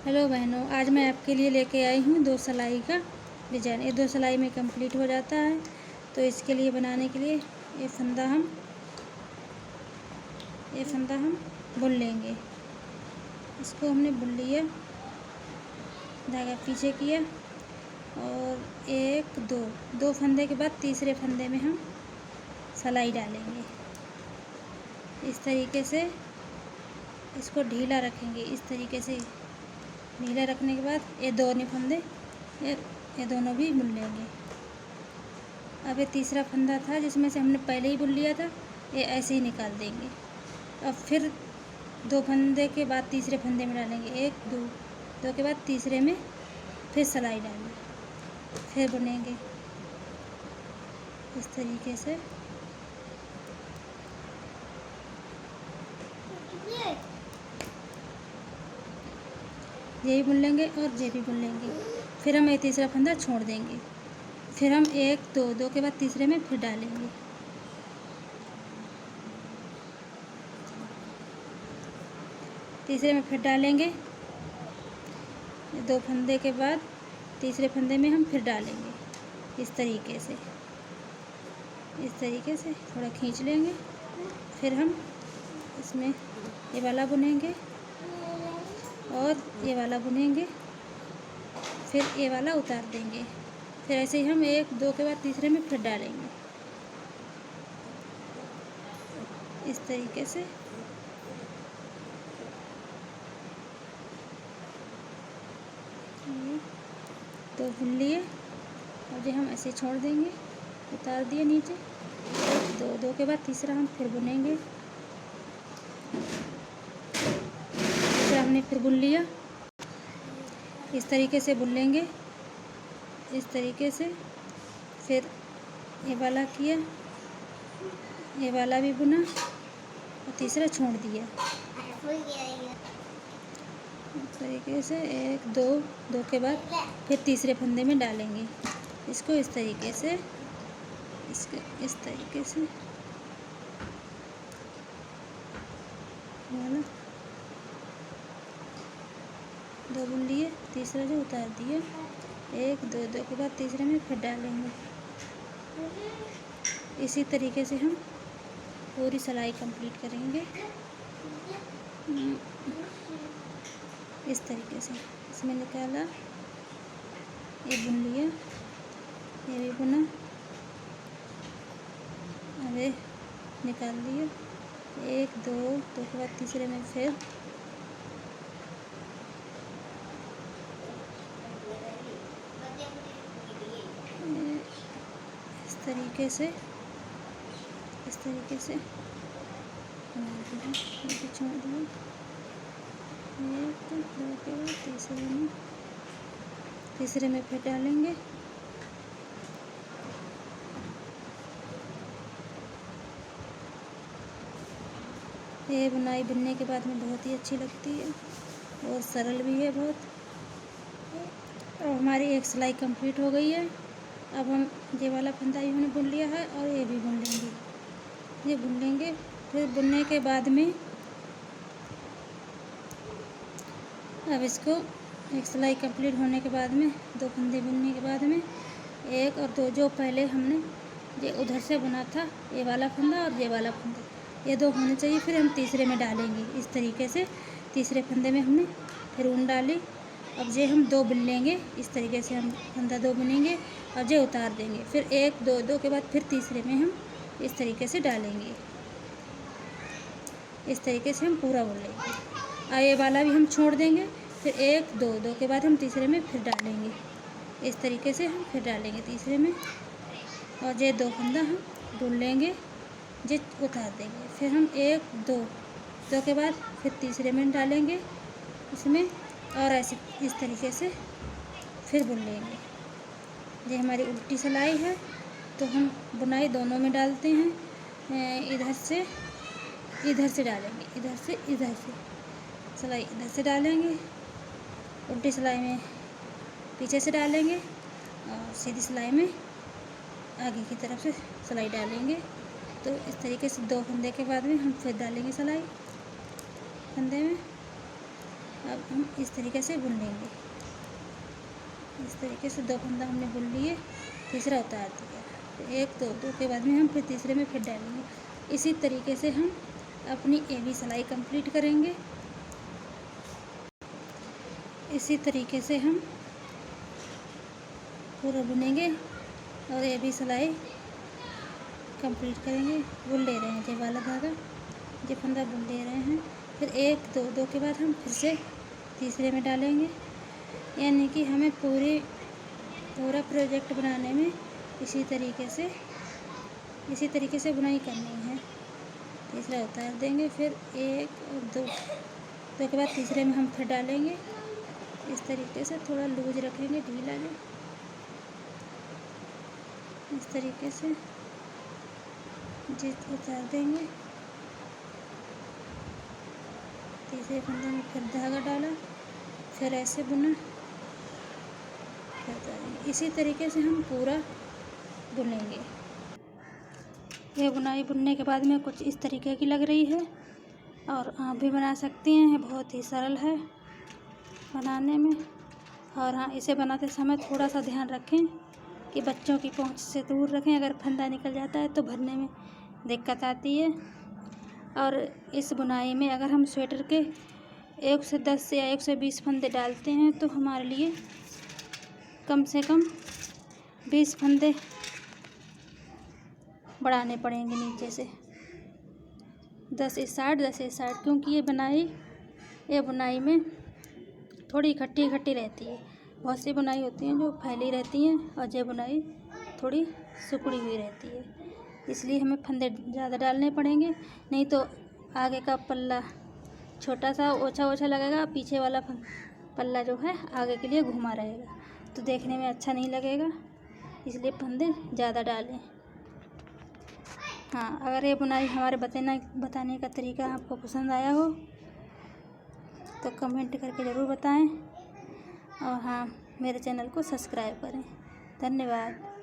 Hello बहनों, आज मैं आपके लिए लेके आई हूँ 2 सिलाई का डिज़ाइन। ये 2 सिलाई में कंप्लीट हो जाता है। तो इसके लिए बनाने के लिए ये फंदा हम बुन लेंगे। इसको हमने बुन लिया, धागा पीछे किया और 1 2 फंदे के बाद तीसरे फंदे में हम सिलाई डालेंगे। इस तरीके से इसको ढीला रखेंगे। इस तरीके से ढीला रखने के बाद ये दोनों फंदे ये दोनों भी बुन लेंगे। अब ये तीसरा फंदा था जिसमें से हमने पहले ही बुन लिया था, ये ऐसे ही निकाल देंगे। अब फिर 2 फंदे के बाद तीसरे फंदे में डालेंगे। 1 2 के बाद तीसरे में फिर सिलाई डालेंगे, फिर बुनेंगे इस तरीके से। ये भी बुन लेंगे और ये भी बुन लेंगे। फिर हम ये तीसरा फंदा छोड़ देंगे। फिर हम 1 2 के बाद तीसरे में फिर डालेंगे। तीसरे में फिर डालेंगे। 2 फंदे के बाद तीसरे फंदे में हम फिर डालेंगे इस तरीके से थोड़ा खींच लेंगे। फिर हम इसमें ये वाला बुनेंगे और ये वाला बुनेंगे, फिर ये वाला उतार देंगे। फिर ऐसे ही हम 1 2 के बाद तीसरे में फिर डालेंगे इस तरीके से। तो बुन लिए और ये हम ऐसे छोड़ देंगे, उतार दिए नीचे। 2 के बाद तीसरा हम फिर बुनेंगे। हमने फिर बुन लिया, इस तरीके से बुन लेंगे इस तरीके से। फिर ये वाला किया, ये वाला भी बुना और तीसरा छोड़ दिया इस तरीके से। 1 2 के बाद फिर तीसरे फंदे में डालेंगे इसको इस तरीके से, इस तरीके से वाला 2 बुन लिए, तीसरा जो उतार दिया। 1 2 के बाद तीसरे में फिर डालेंगे। इसी तरीके से हम पूरी सिलाई कंप्लीट करेंगे इस तरीके से। इसमें निकाला, ये बुन लिया, ये भी बुना, अब ये निकाल दिया। 1 2 के बाद तीसरे में फिर इस तरीके से छोड़ दिया। 1 2 के बाद तीसरे में फिर डालेंगे। ये बुनाई बुनने के बाद में बहुत ही अच्छी लगती है और सरल भी है बहुत। और हमारी एक सिलाई कंप्लीट हो गई है। अब हम ये वाला फंदा भी हमने बुन लिया है और ये भी बुन लेंगे। ये बुन लेंगे, फिर बुनने के बाद में अब इसको एक सिलाई कंप्लीट होने के बाद में 2 फंदे बुनने के बाद में 1 और 2 जो पहले हमने ये उधर से बुना था, ये वाला फंदा और ये वाला फंदा, ये 2 होने चाहिए। फिर हम तीसरे में डालेंगे इस तरीके से। तीसरे फंदे में हमने फिर ऊन डाली। अब ये हम 2 बुन लेंगे इस तरीके से। हम फंदा 2 बुनेंगे और ये उतार देंगे। फिर 1 2 के बाद फिर तीसरे में हम इस तरीके से डालेंगे। इस तरीके से हम पूरा बुन लेंगे और ये वाला भी हम छोड़ देंगे। फिर 1 2 के बाद हम तीसरे में फिर डालेंगे इस तरीके से। हम फिर डालेंगे तीसरे में और ये 2 फंदा हम बुन लेंगे, ये उतार देंगे। फिर हम 1 2 के बाद फिर तीसरे में डालेंगे इसमें और ऐसे इस तरीके से फिर बुन लेंगे। ये हमारी उल्टी सिलाई है तो हम बुनाई दोनों में डालते हैं। इधर से डालेंगे, इधर से सिलाई इधर से डालेंगे, उल्टी सिलाई में पीछे से डालेंगे और सीधी सिलाई में आगे की तरफ से सिलाई डालेंगे। तो इस तरीके से 2 फंदे के बाद में हम फिर डालेंगे सिलाई फंदे में अब हम इस तरीके से बुन लेंगे। इस तरीके से 2 फंदा हमने बुन लिए, तीसरा उतार दिया, फिर 1 2 2 के बाद में हम फिर तीसरे में फिर डालेंगे। इसी तरीके से हम अपनी एवी सिलाई कंप्लीट करेंगे। इसी तरीके से हम पूरा बुनेंगे और एवी सिलाई कंप्लीट करेंगे। बुन ले रहे हैं ये वाला धागा, ये फंदा बुन ले रहे हैं, फिर 1 2 2 के बाद हम फिर से तीसरे में डालेंगे। यानी कि हमें पूरा प्रोजेक्ट बनाने में इसी तरीके से बुनाई करनी है। तीसरा उतार देंगे, फिर 1 और 2 के बाद तीसरे में हम फिर डालेंगे। इस तरीके से थोड़ा लूज रखेंगे, ढीला नहीं। इस तरीके से जिस उतार देंगे, तीसरे फंदे में फिर धागा डाला, फिर ऐसे बुना, फिर उतारेंगे। इसी तरीके से हम पूरा बुनेंगे। यह बुनाई बुनने के बाद में कुछ इस तरीके की लग रही है और आप भी बना सकती हैं। बहुत ही सरल है बनाने में। और हाँ, इसे बनाते समय थोड़ा सा ध्यान रखें कि बच्चों की पहुंच से दूर रखें। अगर फंदा निकल जाता है तो भरने में दिक्कत आती है। और इस बुनाई में अगर हम स्वेटर के 1 से 10 या 1 से 20 फंदे डालते हैं तो हमारे लिए कम से कम 20 फंदे बढ़ाने पड़ेंगे नीचे से। 10 इस साइड 10 इस साइड, क्योंकि ये बुनाई में थोड़ी इकट्ठी रहती है। बहुत सी बुनाई होती हैं जो फैली रहती हैं और ये बुनाई थोड़ी सिकुड़ी हुई रहती है। इसलिए हमें फंदे ज़्यादा डालने पड़ेंगे, नहीं तो आगे का पल्ला छोटा सा ओछा लगेगा, पीछे वाला पल्ला जो है आगे के लिए घुमा रहेगा, तो देखने में अच्छा नहीं लगेगा। इसलिए फंदे ज़्यादा डालें। हाँ, अगर ये बुनाई हमारे बताने का तरीका आपको पसंद आया हो तो कमेंट करके ज़रूर बताएं। और हाँ, मेरे चैनल को सब्सक्राइब करें। धन्यवाद।